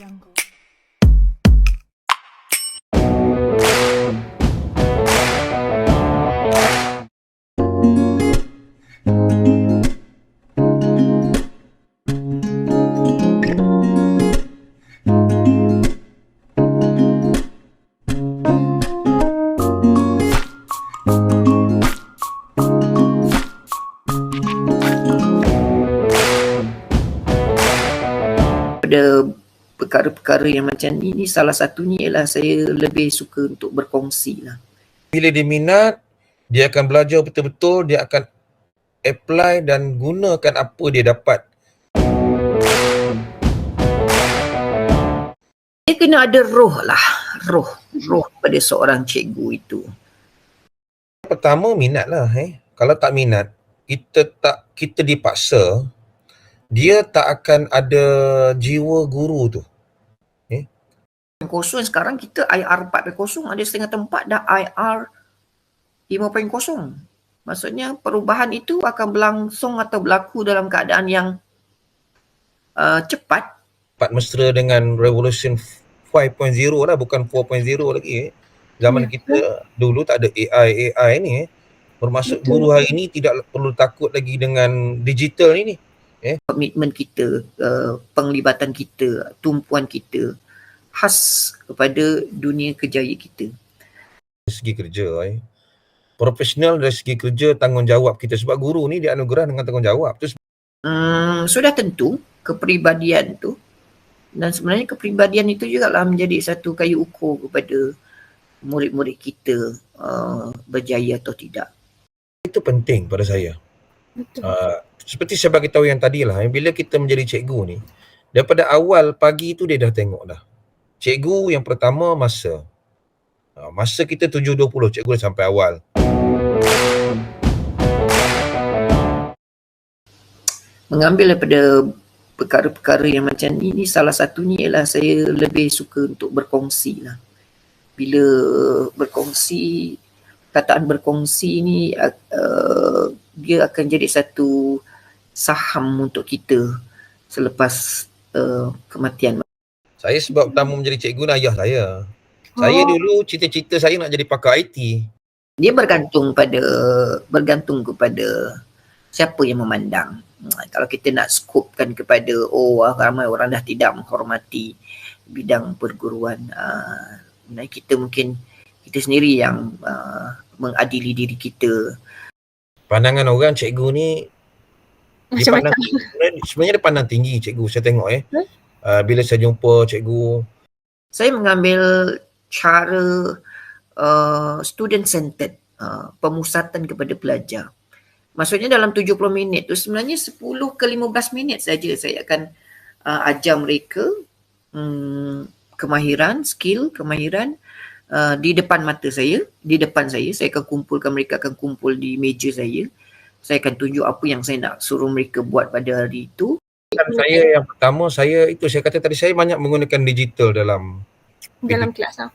jungle. Pada perkara-perkara yang macam ni salah satunya ialah saya lebih suka untuk berkongsi lah. Bila dia minat, dia akan belajar betul-betul, dia akan apply dan gunakan apa dia dapat. Dia kena ada roh lah, roh pada seorang cikgu itu. Pertama minat lah. Kalau tak minat, kita dipaksa, dia tak akan ada jiwa guru tu. Kosong sekarang kita IR 4.0 ada setengah tempat dah IR 5.0. Maksudnya perubahan itu akan berlangsung atau berlaku dalam keadaan yang cepat. Cepat mesra dengan revolution 5.0 lah, bukan 4.0 lagi. Zaman kita dulu tak ada AI ni. Bermaksud guru hari ni tidak perlu takut lagi dengan digital ni. Komitmen kita, penglibatan kita, tumpuan kita khas kepada dunia kerjaya kita. Dari segi kerja, profesional dari segi kerja, tanggungjawab kita, sebab guru ni dianugerah dengan tanggungjawab tu. Sudah tentu kepribadian tu, dan sebenarnya kepribadian itu juga lah menjadi satu kayu ukur kepada murid-murid kita berjaya atau tidak. Itu penting pada saya. Seperti saya bagi tahu yang tadi lah, bila kita menjadi cikgu ni, daripada awal pagi tu dia dah tengok dah. Cikgu yang pertama masa kita 7.20, cikgu dah sampai awal. Mengambil daripada perkara-perkara yang macam ni salah satunya ialah saya lebih suka untuk berkongsi lah. Bila berkongsi, kataan berkongsi ni dia akan jadi satu saham untuk kita selepas kematian. Saya sebab pertama menjadi cikgu dan ayah saya. Saya dulu cita-cita saya nak jadi pakar IT. Dia bergantung kepada siapa yang memandang. Kalau kita nak skopkan kepada ramai orang dah tidak menghormati bidang perguruan, kita sendiri yang mengadili diri kita. Pandangan orang cikgu ni sebenarnya dia pandang tinggi cikgu, saya tengok bila saya jumpa cikgu. Saya mengambil cara student centered, pemusatan kepada pelajar. Maksudnya dalam 70 minit tu sebenarnya 10 ke 15 minit saja saya akan ajar mereka kemahiran di depan mata saya, di depan saya akan kumpulkan, mereka akan kumpul di meja saya akan tunjuk apa yang saya nak suruh mereka buat pada hari itu. Saya yang pertama, saya kata tadi, saya banyak menggunakan digital dalam kelas.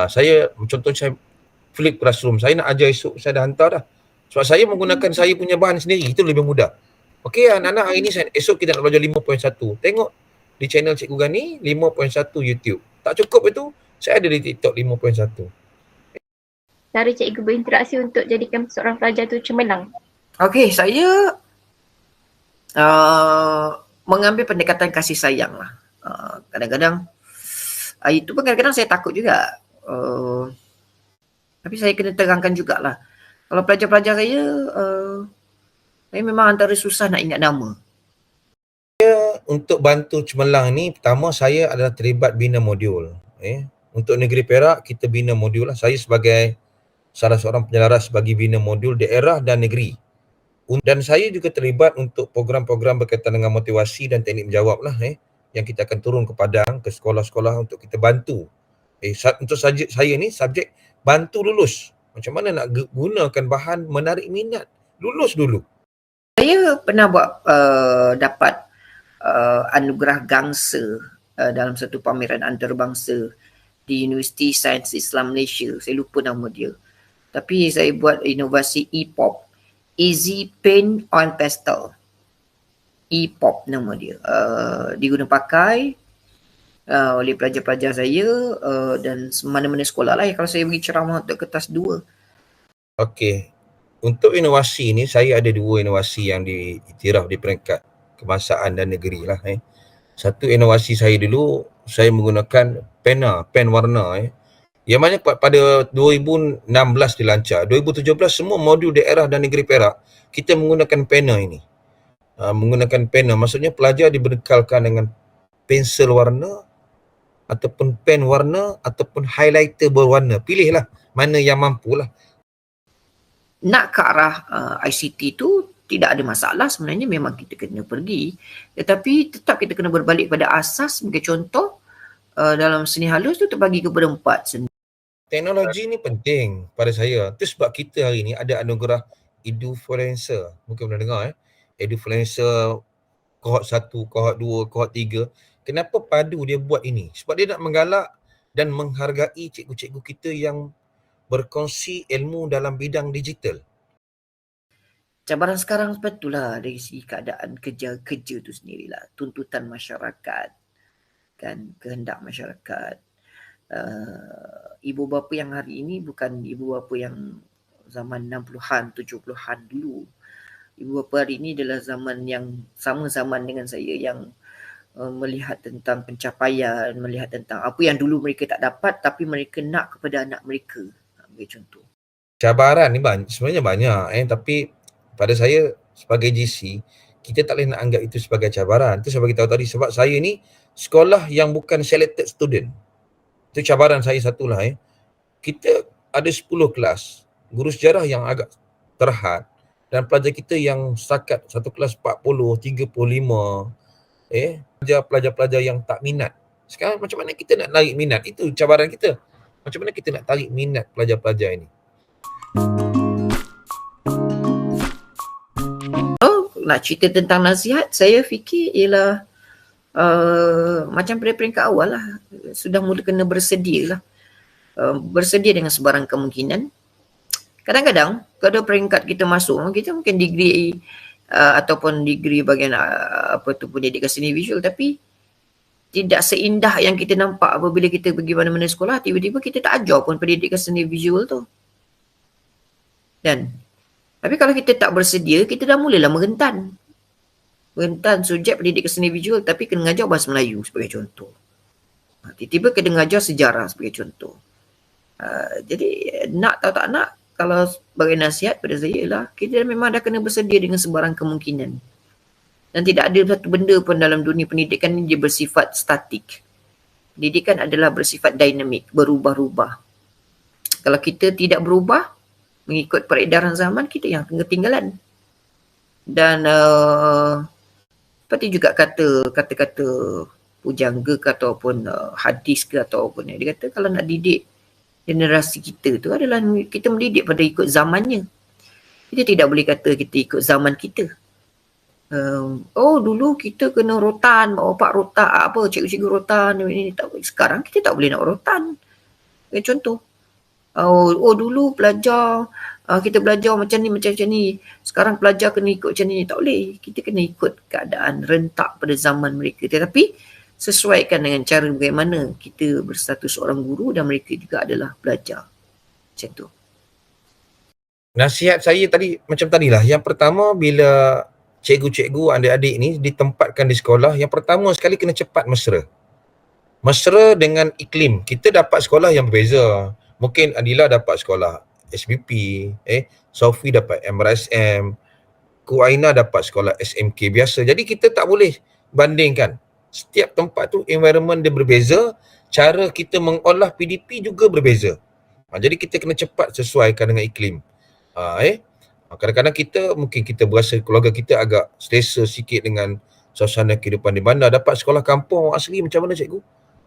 Saya contohnya saya flip classroom, saya nak ajar esok saya dah hantar dah. Sebab saya menggunakan saya punya bahan sendiri, itu lebih mudah. Okey anak-anak, hari ni esok kita nak belajar 5.1. Tengok di channel Cikgu Gani 5.1 YouTube. Tak cukup itu, saya ada di TikTok 5.1. Cara cikgu berinteraksi untuk jadikan seorang pelajar tu cemerlang. Okey, saya mengambil pendekatan kasih sayang lah. Kadang-kadang itu pun kadang-kadang saya takut juga. Tapi saya kena terangkan jugalah. Kalau pelajar-pelajar saya memang antara susah nak ingat nama. Untuk bantu cemerlang ni, pertama saya adalah terlibat bina modul. Untuk negeri Perak, kita bina modul lah. Saya sebagai salah seorang penyelaras bagi bina modul daerah dan negeri. Dan saya juga terlibat untuk program-program berkaitan dengan motivasi dan teknik menjawab lah. Yang kita akan turun ke Padang, ke sekolah-sekolah untuk kita bantu. Untuk saya ni subjek bantu lulus. Macam mana nak gunakan bahan menarik minat. Lulus dulu. Saya pernah dapat anugerah gangsa dalam satu pameran antarabangsa di Universiti Sains Islam Malaysia. Saya lupa nama dia. Tapi saya buat inovasi E-pop. Easy Paint Oil Pastel. E-pop nama dia. Diguna pakai oleh pelajar-pelajar saya dan mana-mana sekolah lah kalau saya bagi ceramah untuk kertas 2. Okey. Untuk inovasi ni, saya ada 2 inovasi yang diiktiraf di peringkat kebangsaan dan negeri lah. Satu inovasi saya dulu, saya menggunakan pen warna. Yang mana pada 2016 dilancar. 2017 semua modul daerah dan negeri Perak, kita menggunakan pena ini. Menggunakan pena, maksudnya pelajar dibekalkan dengan pensel warna ataupun pen warna ataupun highlighter berwarna. Pilihlah mana yang mampu lah. Nak ke arah ICT tu tidak ada masalah sebenarnya, memang kita kena pergi, tetapi tetap kita kena berbalik pada asas. Sebagai contoh, dalam seni halus tu terbagi kepada 4 seni. Teknologi ni penting pada saya. Itu sebab kita hari ni ada anugerah Edufluencer. Mungkin pernah dengar Edufluencer kohort 1, kohort 2, kohort 3. Kenapa padu dia buat ini? Sebab dia nak menggalak dan menghargai cikgu-cikgu kita yang berkongsi ilmu dalam bidang digital. Cabaran sekarang betullah dari segi keadaan kerja tu sendirilah, tuntutan masyarakat, kan, kehendak masyarakat. Ibu bapa yang hari ini bukan ibu bapa yang zaman 60-an, 70-an dulu. Ibu bapa hari ini adalah zaman yang sama zaman dengan saya, yang melihat tentang pencapaian, melihat tentang apa yang dulu mereka tak dapat tapi mereka nak kepada anak mereka. Bagi contoh. Cabaran ni sebenarnya banyak, tapi pada saya sebagai GC, kita tak boleh nak anggap itu sebagai cabaran. Itu saya bagi tahu tadi, sebab saya ni sekolah yang bukan selected student. Itu cabaran saya satulah. Kita ada 10 kelas, guru sejarah yang agak terhad dan pelajar kita yang setakat satu kelas 40, 35, pelajar-pelajar yang tak minat. Sekarang macam mana kita nak narik minat? Itu cabaran kita. Macam mana kita nak tarik minat pelajar-pelajar ini? Nak cerita tentang nasihat, saya fikir ialah macam pada peringkat awal lah, sudah mula kena bersedia lah. Bersedia dengan sebarang kemungkinan. Kadang-kadang kalau peringkat kita masuk, kita mungkin degree ataupun degree bahagian pendidikan seni visual, tapi tidak seindah yang kita nampak apabila kita pergi mana-mana sekolah, tiba-tiba kita tak ajar pun pendidikan seni visual tu. Dan tapi kalau kita tak bersedia, kita dah mulalah merentan subjek pendidikan seni visual tapi kena mengajar bahasa Melayu sebagai contoh. Tiba-tiba kena mengajar sejarah sebagai contoh. Jadi nak atau tak nak, kalau sebagai nasihat pada saya ialah kita memang dah kena bersedia dengan sebarang kemungkinan. Dan tidak ada satu benda pun dalam dunia pendidikan ini dia bersifat statik. Pendidikan adalah bersifat dinamik, berubah-ubah. Kalau kita tidak berubah mengikut peredaran zaman, kita yang ketinggalan. Dan seperti juga kata-kata pujangga ke ataupun hadis ke ataupun dia kata kalau nak didik generasi kita tu adalah kita mendidik pada ikut zamannya. Kita tidak boleh kata kita ikut zaman kita. Dulu kita kena rotan, bawa pak rotan, cikgu-cikgu rotan ini tak. Sekarang kita tak boleh nak rotan. Contoh. Dulu pelajar kita belajar macam ni. Sekarang pelajar kena ikut macam ni. Tak boleh. Kita kena ikut keadaan rentak pada zaman mereka. Tetapi sesuaikan dengan cara bagaimana kita berstatus seorang guru dan mereka juga adalah pelajar. Macam tu. Nasihat saya tadi macam tadilah. Yang pertama, bila cikgu-cikgu, adik-adik ni ditempatkan di sekolah, yang pertama sekali kena cepat mesra. Mesra dengan iklim. Kita dapat sekolah yang berbeza. Mungkin Adila dapat sekolah SBP, Sophie dapat MRSM, Ku Aina dapat sekolah SMK biasa. Jadi kita tak boleh bandingkan. Setiap tempat tu environment dia berbeza, cara kita mengolah PDP juga berbeza. Jadi kita kena cepat sesuaikan dengan iklim. Kadang-kadang mungkin kita berasa keluarga kita agak selesa sikit dengan suasana kehidupan di bandar. Dapat sekolah kampung asli macam mana cikgu?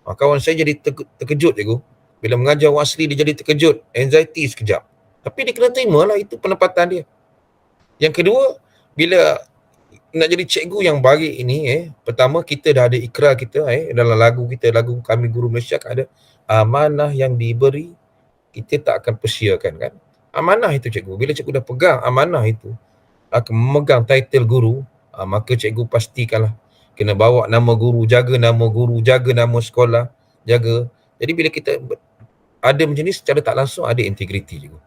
Kawan saya jadi terkejut cikgu. Bila mengajar orang asli dia jadi terkejut, anxiety sekejap. Tapi dia kena terima lah, itu penempatan dia. Yang kedua, bila nak jadi cikgu yang baik ini, pertama kita dah ada ikrar kita, dalam lagu kita, lagu Kami Guru Malaysia ada amanah yang diberi, kita tak akan persiakan kan. Amanah itu cikgu, bila cikgu dah pegang amanah itu, akan memegang title guru, maka cikgu pastikanlah kena bawa nama guru, jaga nama sekolah, jaga. Jadi bila kita ada macam ni, secara tak langsung ada integriti juga.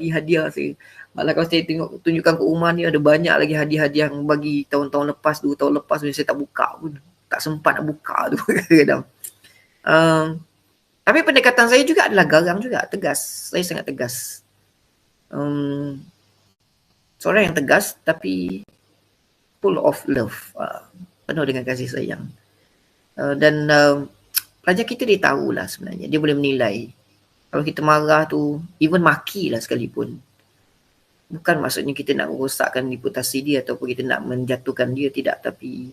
Hadiah saya. Malah kalau saya tengok tunjukkan ke rumah ni, ada banyak lagi hadiah-hadiah yang bagi tahun-tahun lepas, 2 tahun lepas saya tak buka pun. Tak sempat nak buka tu kadang-kadang. Tapi pendekatan saya juga adalah garang juga, tegas. Saya sangat tegas. Seorang yang tegas tapi full of love. Penuh dengan kasih sayang. Dan pelajar kita dia tahulah sebenarnya. Dia boleh menilai. Kalau kita marah tu, even maki lah sekalipun. Bukan maksudnya kita nak merosakkan reputasi dia ataupun kita nak menjatuhkan dia, tidak. Tapi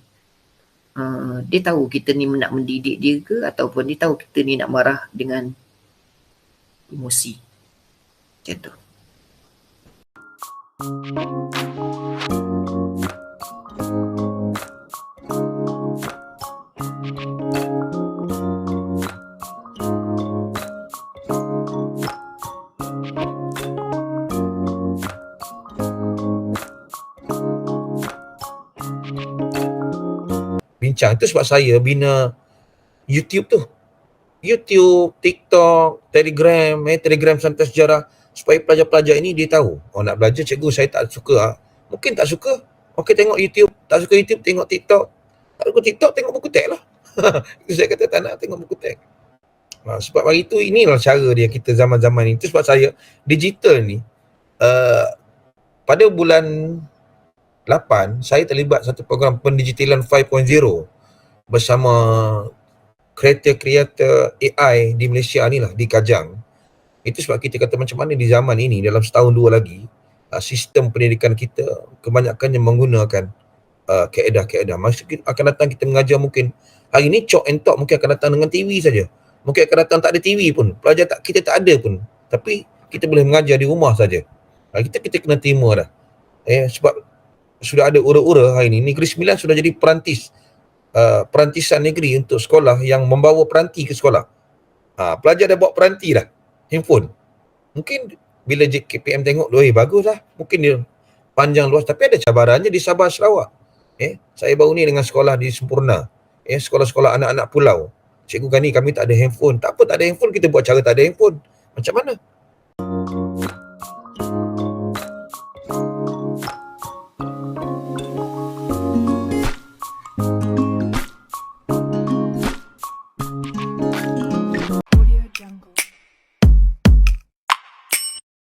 dia tahu kita ni nak mendidik dia ke, ataupun dia tahu kita ni nak marah dengan emosi. Macam tu. Bincang. Itu sebab saya bina YouTube tu. YouTube, TikTok, Telegram, Telegram Santai Sejarah, supaya pelajar-pelajar ini dia tahu. Nak belajar, cikgu saya tak suka. Mungkin tak suka. Okey, tengok YouTube. Tak suka YouTube, tengok TikTok. Tak suka TikTok, tengok buku teks lah. Saya kata tak nak tengok buku teks. Sebab hari tu inilah cara dia kita zaman-zaman ni. Itu sebab saya digital ni pada bulan 8 saya terlibat satu program pendigitalan 5.0 bersama kreator AI di Malaysia ni lah, di Kajang. Itu sebab kita kata macam mana di zaman ini, dalam setahun 2 lagi, sistem pendidikan kita kebanyakannya menggunakan kaedah-kaedah. Maksud akan datang kita mengajar mungkin hari ni chalk and talk, mungkin akan datang dengan TV saja. Mungkin akan datang tak ada TV pun, pelajar kita tak ada pun. Tapi kita boleh mengajar di rumah saja. Kita kena terima dah. Sebab sudah ada ura-ura hari ini, Negeri Sembilan sudah jadi perantisan negeri untuk sekolah yang membawa peranti ke sekolah. Pelajar dah bawa peranti dah, handphone. Mungkin bila JKPM tengok, bagus lah. Mungkin dia panjang luas, tapi ada cabarannya di Sabah, Sarawak. Saya baru ni dengan sekolah di Sempurna. Sekolah-sekolah anak-anak pulau. Cikgu kami tak ada handphone. Tak apa, tak ada handphone, kita buat cara tak ada handphone. Macam mana?